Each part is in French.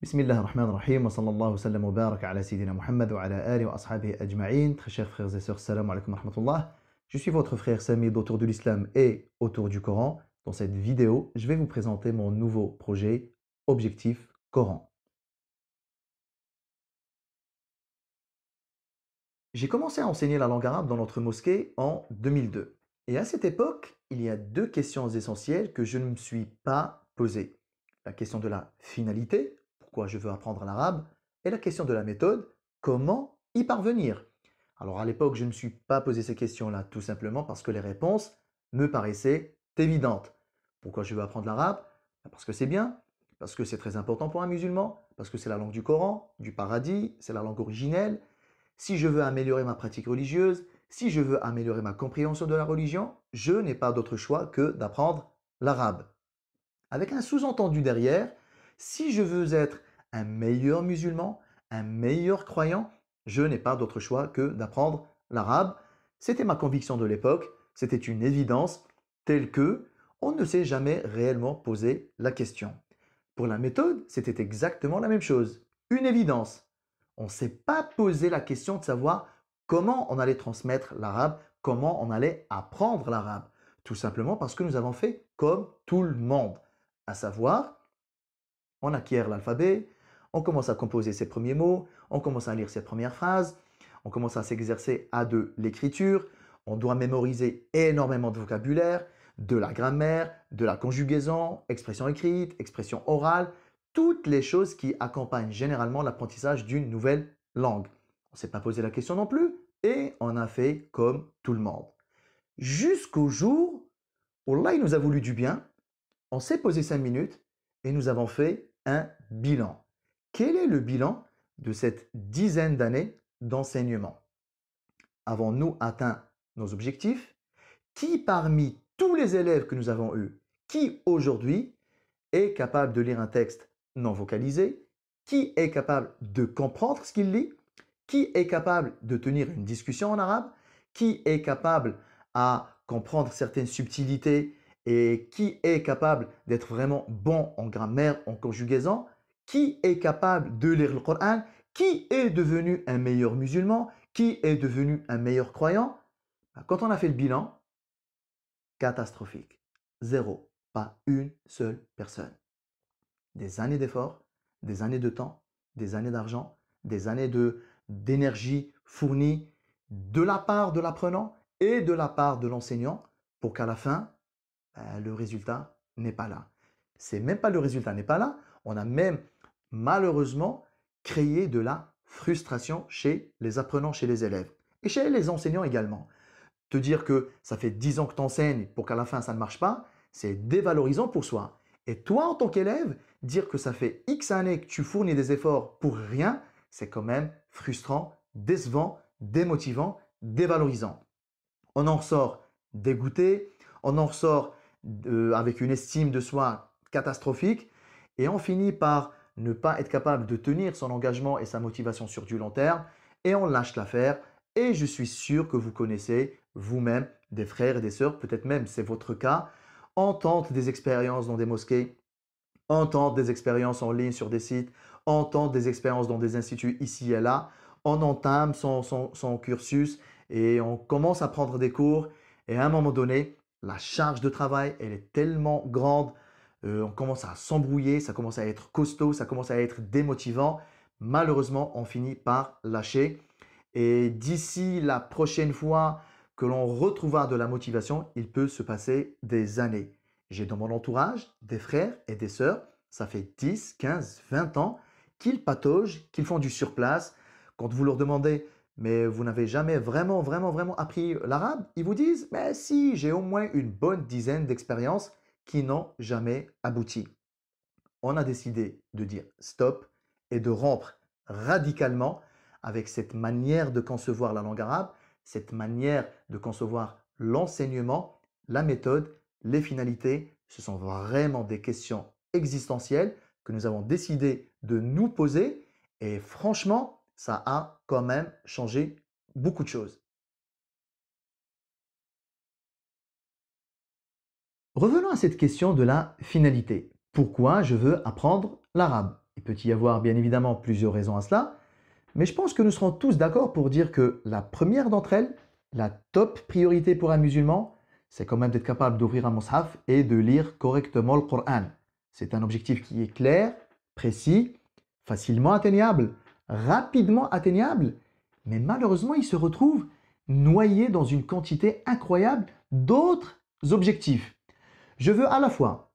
Bismillah ar-Rahman ar-Rahim, wa sallallahu sallam wa baraka ala Sayyidina Muhammad wa ala alihi wa ashabihi ajma'in. Très chers frères et sœurs, salam alaikum wa rahmatullah. Je suis votre frère Samid autour de l'islam et autour du Coran. Dans cette vidéo, je vais vous présenter mon nouveau projet Objectif Coran. J'ai commencé à enseigner la langue arabe dans notre mosquée en 2002. Et à cette époque, il y a deux questions essentielles que je ne me suis pas posées. La question de la finalité, pourquoi je veux apprendre l'arabe, et la question de la méthode, comment y parvenir. Alors à l'époque, je ne me suis pas posé ces questions-là tout simplement parce que les réponses me paraissaient évidentes. Pourquoi je veux apprendre l'arabe? Parce que c'est bien, parce que c'est très important pour un musulman, parce que c'est la langue du Coran, du paradis, c'est la langue originelle. Si je veux améliorer ma pratique religieuse, si je veux améliorer ma compréhension de la religion, je n'ai pas d'autre choix que d'apprendre l'arabe. Avec un sous-entendu derrière, si je veux être un meilleur musulman, un meilleur croyant, je n'ai pas d'autre choix que d'apprendre l'arabe. C'était ma conviction de l'époque, c'était une évidence telle que on ne s'est jamais réellement posé la question. Pour la méthode, c'était exactement la même chose, une évidence. On ne s'est pas posé la question de savoir comment on allait transmettre l'arabe, comment on allait apprendre l'arabe. Tout simplement parce que nous avons fait comme tout le monde. À savoir, on acquiert l'alphabet, on commence à composer ses premiers mots, on commence à lire ses premières phrases, on commence à s'exercer à de l'écriture, on doit mémoriser énormément de vocabulaire, de la grammaire, de la conjugaison, expression écrite, expression orale, toutes les choses qui accompagnent généralement l'apprentissage d'une nouvelle langue. On ne s'est pas posé la question non plus et on a fait comme tout le monde. Jusqu'au jour où Allah il nous a voulu du bien, on s'est posé 5 minutes et nous avons fait un bilan. Quel est le bilan de cette dizaine d'années d'enseignement? Avons-nous atteint nos objectifs? Qui parmi tous les élèves que nous avons eus, qui aujourd'hui est capable de lire un texte non vocalisé? Qui est capable de comprendre ce qu'il lit? Qui est capable de tenir une discussion en arabe? Qui est capable à comprendre certaines subtilités et qui est capable d'être vraiment bon en grammaire, en conjugaison? Qui est capable de lire le Coran? Qui est devenu un meilleur musulman? Qui est devenu un meilleur croyant? Quand on a fait le bilan, catastrophique. Zéro. Pas une seule personne. Des années d'efforts, des années de temps, des années d'argent, des années d'énergie fournie de la part de l'apprenant et de la part de l'enseignant pour qu'à la fin, le résultat n'est pas là. C'est même pas le résultat n'est pas là, on a même malheureusement créé de la frustration chez les apprenants, chez les élèves et chez les enseignants également. Te dire que ça fait 10 ans que tu enseignes pour qu'à la fin ça ne marche pas, c'est dévalorisant pour soi. Et toi, en tant qu'élève, dire que ça fait X années que tu fournis des efforts pour rien, c'est quand même frustrant, décevant, démotivant, dévalorisant. On en ressort dégoûté, on en ressort avec une estime de soi catastrophique et on finit par ne pas être capable de tenir son engagement et sa motivation sur du long terme et on lâche l'affaire. Et je suis sûr que vous connaissez vous-même des frères et des sœurs, peut-être même c'est votre cas, on tente des expériences dans des mosquées, on tente des expériences en ligne sur des sites, on tente des expériences dans des instituts ici et là, on entame son cursus et on commence à prendre des cours et à un moment donné, la charge de travail, elle est tellement grande, on commence à s'embrouiller, ça commence à être costaud, ça commence à être démotivant. Malheureusement, on finit par lâcher. Et d'ici la prochaine fois que l'on retrouvera de la motivation, il peut se passer des années. J'ai dans mon entourage des frères et des sœurs, ça fait 10, 15, 20 ans qu'ils pataugent, qu'ils font du surplace. Quand vous leur demandez, mais vous n'avez jamais vraiment appris l'arabe, ils vous disent, mais si, j'ai au moins une bonne dizaine d'expériences qui n'ont jamais abouti. On a décidé de dire stop et de rompre radicalement avec cette manière de concevoir la langue arabe, cette manière de concevoir l'enseignement, la méthode, les finalités. Ce sont vraiment des questions existentielles que nous avons décidé de nous poser et franchement, ça a quand même changé beaucoup de choses. Revenons à cette question de la finalité. Pourquoi je veux apprendre l'arabe? Il peut y avoir bien évidemment plusieurs raisons à cela, mais je pense que nous serons tous d'accord pour dire que la première d'entre elles, la top priorité pour un musulman, c'est quand même d'être capable d'ouvrir un mushaf et de lire correctement le Coran. C'est un objectif qui est clair, précis, facilement atteignable, rapidement atteignable, mais malheureusement il se retrouve noyé dans une quantité incroyable d'autres objectifs. Je veux à la fois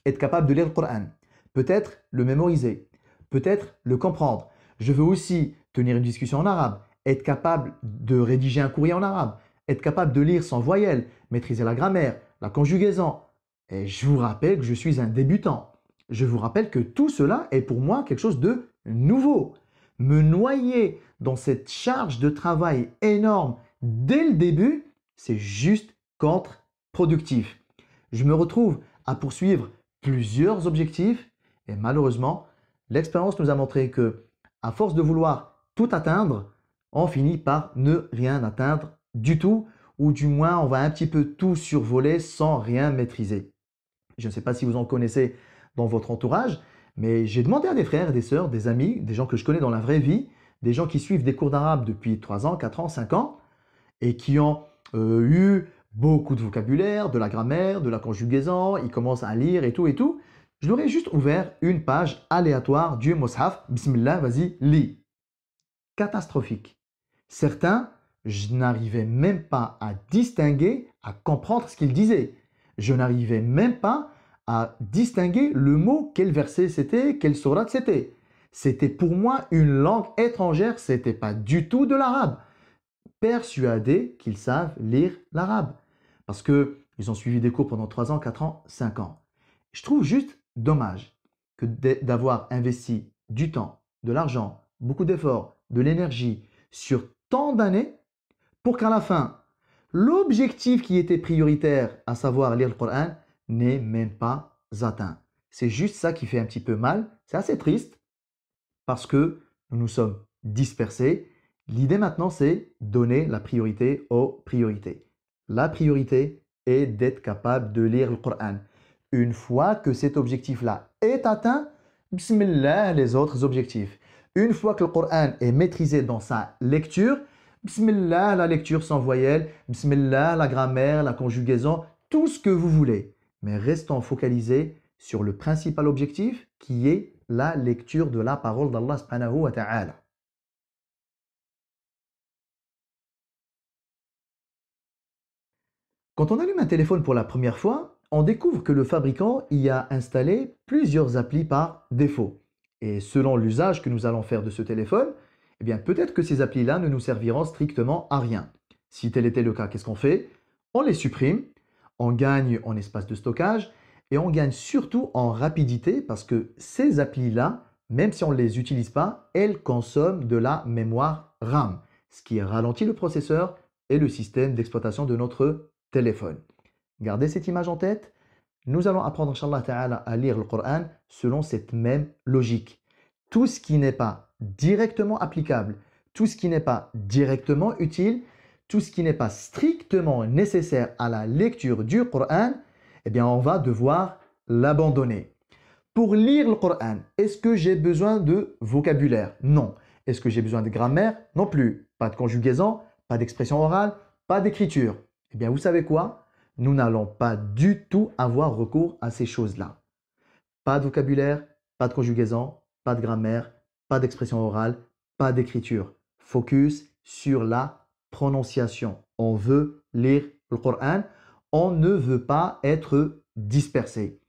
être capable de lire le Coran, peut-être le mémoriser, peut-être le comprendre. Je veux aussi tenir une discussion en arabe, être capable de rédiger un courrier en arabe, être capable de lire sans voyelle, maîtriser la grammaire, la conjugaison. Et je vous rappelle que je suis un débutant. Je vous rappelle que tout cela est pour moi quelque chose de nouveau. Me noyer dans cette charge de travail énorme dès le début, c'est juste contre-productif. Je me retrouve à poursuivre plusieurs objectifs et malheureusement, l'expérience nous a montré que, à force de vouloir tout atteindre, on finit par ne rien atteindre du tout, ou du moins on va un petit peu tout survoler sans rien maîtriser. Je ne sais pas si vous en connaissez dans votre entourage, mais j'ai demandé à des frères, des sœurs, des amis, des gens que je connais dans la vraie vie, des gens qui suivent des cours d'arabe depuis 3 ans, 4 ans, 5 ans, et qui ont eu beaucoup de vocabulaire, de la grammaire, de la conjugaison, ils commencent à lire et tout et tout. Je leur ai juste ouvert une page aléatoire du Mus'haf. Bismillah, vas-y, lis. Catastrophique. Certains, je n'arrivais même pas à distinguer, à comprendre ce qu'ils disaient. Je n'arrivais même pas à distinguer le mot, quel verset c'était, quelle sourate c'était. C'était pour moi une langue étrangère, c'était pas du tout de l'arabe. Persuadés qu'ils savent lire l'arabe. Parce qu'ils ont suivi des cours pendant 3 ans, 4 ans, 5 ans. Je trouve juste dommage que d'avoir investi du temps, de l'argent, beaucoup d'efforts, de l'énergie sur tant d'années pour qu'à la fin, l'objectif qui était prioritaire, à savoir lire le Coran, n'est même pas atteint. C'est juste ça qui fait un petit peu mal. C'est assez triste parce que nous nous sommes dispersés. L'idée maintenant, c'est donner la priorité aux priorités. La priorité est d'être capable de lire le Coran. Une fois que cet objectif-là est atteint, bismillah, les autres objectifs. Une fois que le Coran est maîtrisé dans sa lecture, bismillah, la lecture sans voyelle, bismillah, la grammaire, la conjugaison, tout ce que vous voulez. Mais restons focalisés sur le principal objectif qui est la lecture de la parole d'Allah subhanahu wa ta'ala. Quand on allume un téléphone pour la première fois, on découvre que le fabricant y a installé plusieurs applis par défaut. Et selon l'usage que nous allons faire de ce téléphone, eh bien peut-être que ces applis-là ne nous serviront strictement à rien. Si tel était le cas, qu'est-ce qu'on fait? On les supprime, on gagne en espace de stockage et on gagne surtout en rapidité parce que ces applis-là, même si on ne les utilise pas, elles consomment de la mémoire RAM, ce qui ralentit le processeur et le système d'exploitation de notre téléphone. Gardez cette image en tête. Nous allons apprendre, Inch'Allah Ta'ala, à lire le Coran selon cette même logique. Tout ce qui n'est pas directement applicable, tout ce qui n'est pas directement utile, tout ce qui n'est pas strictement nécessaire à la lecture du Coran, eh bien, on va devoir l'abandonner. Pour lire le Coran, est-ce que j'ai besoin de vocabulaire? Non. Est-ce que j'ai besoin de grammaire? Non plus. Pas de conjugaison, pas d'expression orale, pas d'écriture. Eh bien, vous savez quoi? Nous n'allons pas du tout avoir recours à ces choses-là. Pas de vocabulaire, pas de conjugaison, pas de grammaire, pas d'expression orale, pas d'écriture. Focus sur la prononciation. On veut lire le Coran, on ne veut pas être dispersé.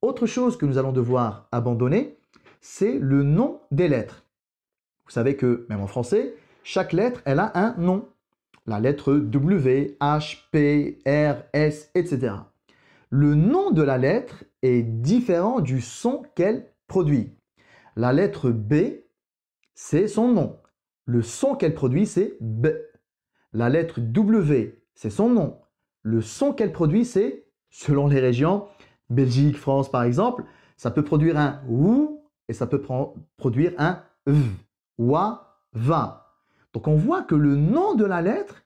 Autre chose que nous allons devoir abandonner, c'est le nom des lettres. Vous savez que, même en français, chaque lettre, elle a un nom. La lettre W, H, P, R, S, etc. Le nom de la lettre est différent du son qu'elle produit. La lettre B, c'est son nom. Le son qu'elle produit, c'est B. La lettre W, c'est son nom. Le son qu'elle produit, c'est, selon les régions, Belgique, France par exemple, ça peut produire un OU et ça peut produire un V. Wa, va. Donc on voit que le nom de la lettre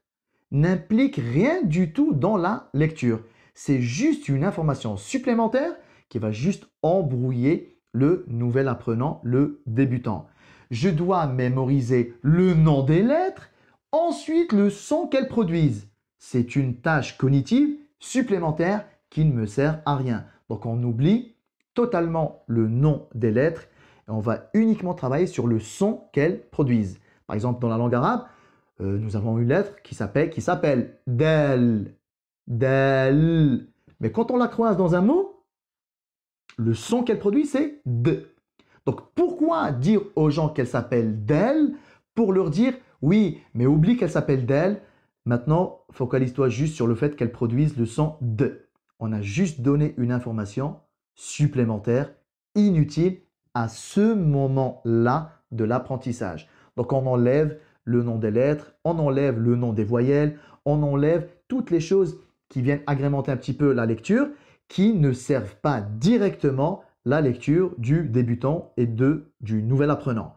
n'implique rien du tout dans la lecture. C'est juste une information supplémentaire qui va juste embrouiller le nouvel apprenant, le débutant. Je dois mémoriser le nom des lettres, ensuite le son qu'elles produisent. C'est une tâche cognitive supplémentaire qui ne me sert à rien. Donc on oublie totalement le nom des lettres et on va uniquement travailler sur le son qu'elles produisent. Par exemple, dans la langue arabe, nous avons une lettre qui s'appelle dal. Dal. Mais quand on la croise dans un mot, le son qu'elle produit, c'est d. Donc pourquoi dire aux gens qu'elle s'appelle d'elle pour leur dire oui, mais oublie qu'elle s'appelle d'elle. Maintenant, focalise-toi juste sur le fait qu'elle produise le son de. On a juste donné une information supplémentaire, inutile à ce moment-là de l'apprentissage. Donc on enlève le nom des lettres, on enlève le nom des voyelles, on enlève toutes les choses qui viennent agrémenter un petit peu la lecture, qui ne servent pas directement la lecture du débutant et du nouvel apprenant.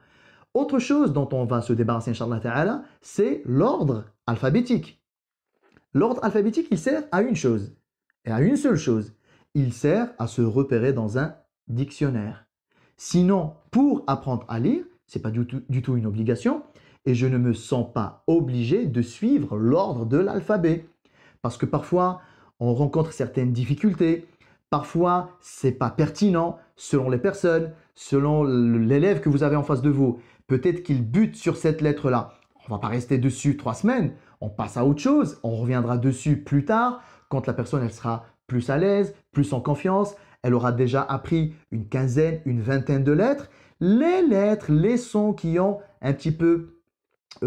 Autre chose dont on va se débarrasser, Inch'Allah Ta'ala, c'est l'ordre alphabétique. L'ordre alphabétique, il sert à une chose, et à une seule chose. Il sert à se repérer dans un dictionnaire. Sinon, pour apprendre à lire, ce n'est pas du tout une obligation, et je ne me sens pas obligé de suivre l'ordre de l'alphabet. Parce que parfois, on rencontre certaines difficultés, parfois, ce n'est pas pertinent selon les personnes, selon l'élève que vous avez en face de vous. Peut-être qu'il bute sur cette lettre-là. On ne va pas rester dessus 3 semaines, on passe à autre chose, on reviendra dessus plus tard, quand la personne elle sera plus à l'aise, plus en confiance, elle aura déjà appris une quinzaine, une vingtaine de lettres. Les lettres, les sons qui ont un petit peu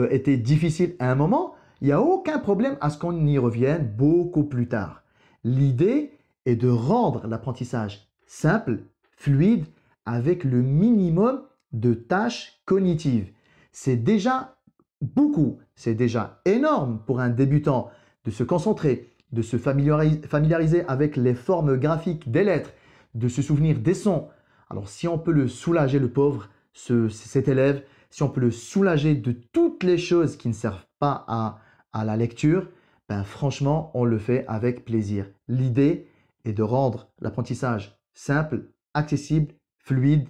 été difficiles à un moment, il n'y a aucun problème à ce qu'on y revienne beaucoup plus tard. L'idée est de rendre l'apprentissage simple, fluide, avec le minimum de tâches cognitives. C'est déjà beaucoup, c'est déjà énorme pour un débutant de se concentrer, de se familiariser avec les formes graphiques des lettres, de se souvenir des sons. Alors si on peut le soulager, le pauvre, cet élève, si on peut le soulager de toutes les choses qui ne servent pas à la lecture, ben franchement, on le fait avec plaisir. L'idée est de rendre l'apprentissage simple, accessible, fluide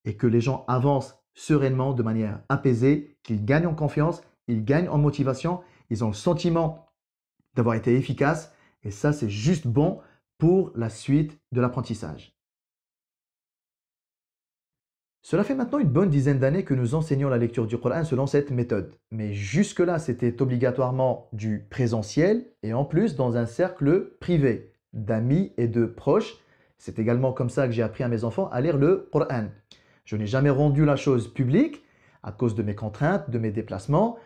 et que les gens avancent sereinement, de manière apaisée, qu'ils gagnent en confiance, ils gagnent en motivation, ils ont le sentiment d'avoir été efficaces et ça, c'est juste bon pour la suite de l'apprentissage. Cela fait maintenant une bonne dizaine d'années que nous enseignons la lecture du Coran selon cette méthode. Mais jusque-là, c'était obligatoirement du présentiel et en plus dans un cercle privé d'amis et de proches. C'est également comme ça que j'ai appris à mes enfants à lire le Coran. Je n'ai jamais rendu la chose publique à cause de mes contraintes, de mes déplacements.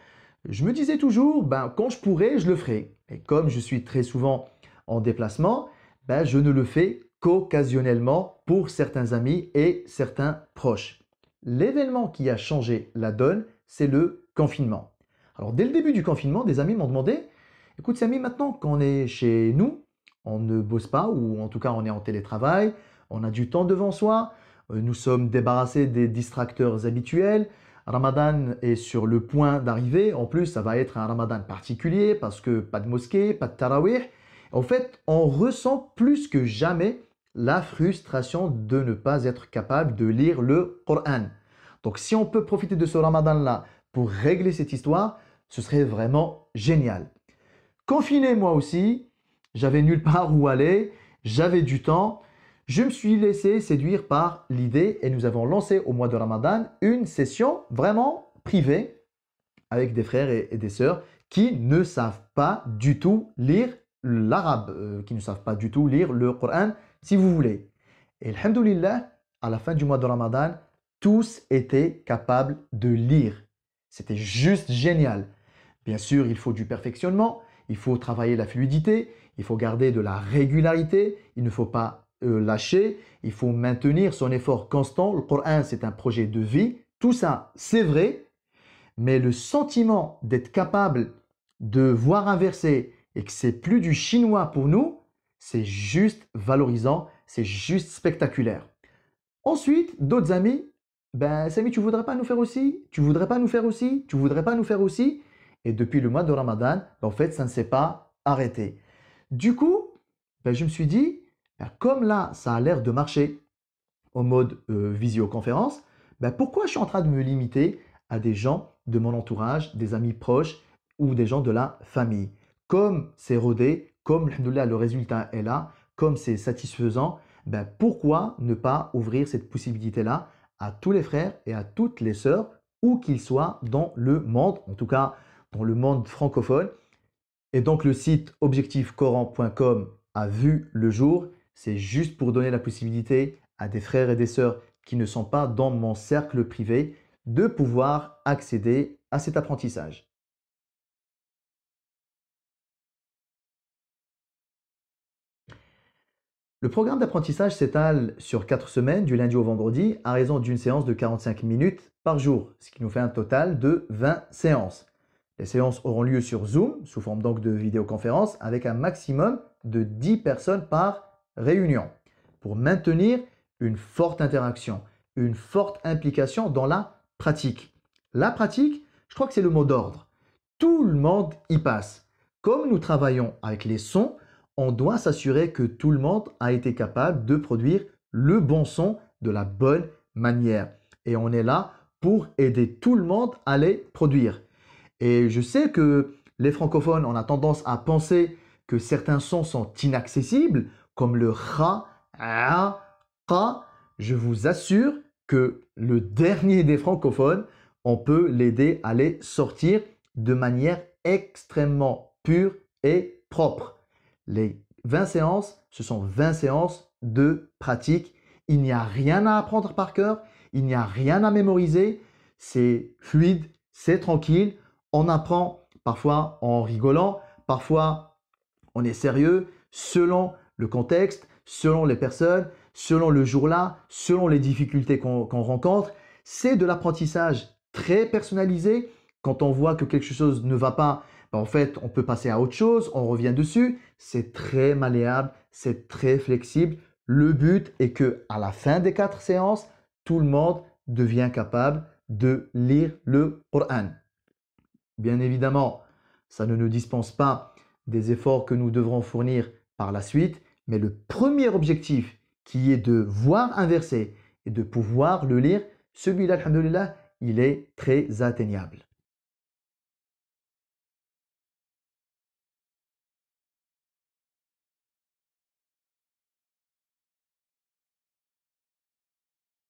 Je me disais toujours, ben, quand je pourrai, je le ferai. Et comme je suis très souvent en déplacement, ben, je ne le fais qu'occasionnellement pour certains amis et certains proches. L'événement qui a changé la donne, c'est le confinement. Alors dès le début du confinement, des amis m'ont demandé, écoute Samy, maintenant qu'on est chez nous, on ne bosse pas ou en tout cas on est en télétravail, on a du temps devant soi, nous sommes débarrassés des distracteurs habituels, Ramadan est sur le point d'arriver, en plus ça va être un Ramadan particulier parce que pas de mosquée, pas de tarawih. En fait, on ressent plus que jamais la frustration de ne pas être capable de lire le Coran. Donc si on peut profiter de ce Ramadan-là pour régler cette histoire, ce serait vraiment génial. Confiné moi aussi, j'avais nulle part où aller, j'avais du temps. Je me suis laissé séduire par l'idée et nous avons lancé au mois de Ramadan une session vraiment privée avec des frères et des sœurs qui ne savent pas du tout lire l'arabe, qui ne savent pas du tout lire le Coran, si vous voulez. Et alhamdoulilah, à la fin du mois de Ramadan, tous étaient capables de lire. C'était juste génial. Bien sûr, il faut du perfectionnement, il faut travailler la fluidité, il faut garder de la régularité, il ne faut pas lâcher, il faut maintenir son effort constant. Le Coran, c'est un projet de vie. Tout ça, c'est vrai, mais le sentiment d'être capable de voir un verset et que c'est plus du chinois pour nous, c'est juste valorisant, c'est juste spectaculaire. Ensuite, d'autres amis, ben Samy, tu voudrais pas nous faire aussi? Tu voudrais pas nous faire aussi? Tu voudrais pas nous faire aussi? Et depuis le mois de Ramadan, ben, en fait, ça ne s'est pas arrêté. Du coup, ben, je me suis dit, ben, comme là, ça a l'air de marcher, en mode visioconférence, ben pourquoi je suis en train de me limiter à des gens de mon entourage, des amis proches ou des gens de la famille? Comme c'est rodé, comme alhamdoulilah, le résultat est là, comme c'est satisfaisant, ben pourquoi ne pas ouvrir cette possibilité-là à tous les frères et à toutes les sœurs, où qu'ils soient dans le monde, en tout cas dans le monde francophone. Et donc le site objectifcoran.com a vu le jour. C'est juste pour donner la possibilité à des frères et des sœurs qui ne sont pas dans mon cercle privé de pouvoir accéder à cet apprentissage. Le programme d'apprentissage s'étale sur 4 semaines, du lundi au vendredi, à raison d'une séance de 45 minutes par jour, ce qui nous fait un total de 20 séances. Les séances auront lieu sur Zoom, sous forme donc de vidéoconférence, avec un maximum de 10 personnes par réunion, pour maintenir une forte interaction, une forte implication dans la pratique. La pratique, je crois que c'est le mot d'ordre. Tout le monde y passe. Comme nous travaillons avec les sons, on doit s'assurer que tout le monde a été capable de produire le bon son de la bonne manière. Et on est là pour aider tout le monde à les produire. Et je sais que les francophones, on a tendance à penser que certains sons sont inaccessibles, comme le ra, a, qa. Je vous assure que le dernier des francophones, on peut l'aider à les sortir de manière extrêmement pure et propre. Les 20 séances, ce sont 20 séances de pratique. Il n'y a rien à apprendre par cœur, il n'y a rien à mémoriser. C'est fluide, c'est tranquille. On apprend parfois en rigolant, parfois on est sérieux, selon le contexte, selon les personnes, selon le jour-là, selon les difficultés qu'on rencontre. C'est de l'apprentissage très personnalisé. Quand on voit que quelque chose ne va pas, ben en fait, on peut passer à autre chose, on revient dessus. C'est très malléable, c'est très flexible. Le but est que à la fin des 4 séances, tout le monde devient capable de lire le Coran. Bien évidemment, ça ne nous dispense pas des efforts que nous devrons fournir par la suite, mais le premier objectif qui est de voir un verset et de pouvoir le lire, celui-là, alhamdoulilah, il est très atteignable.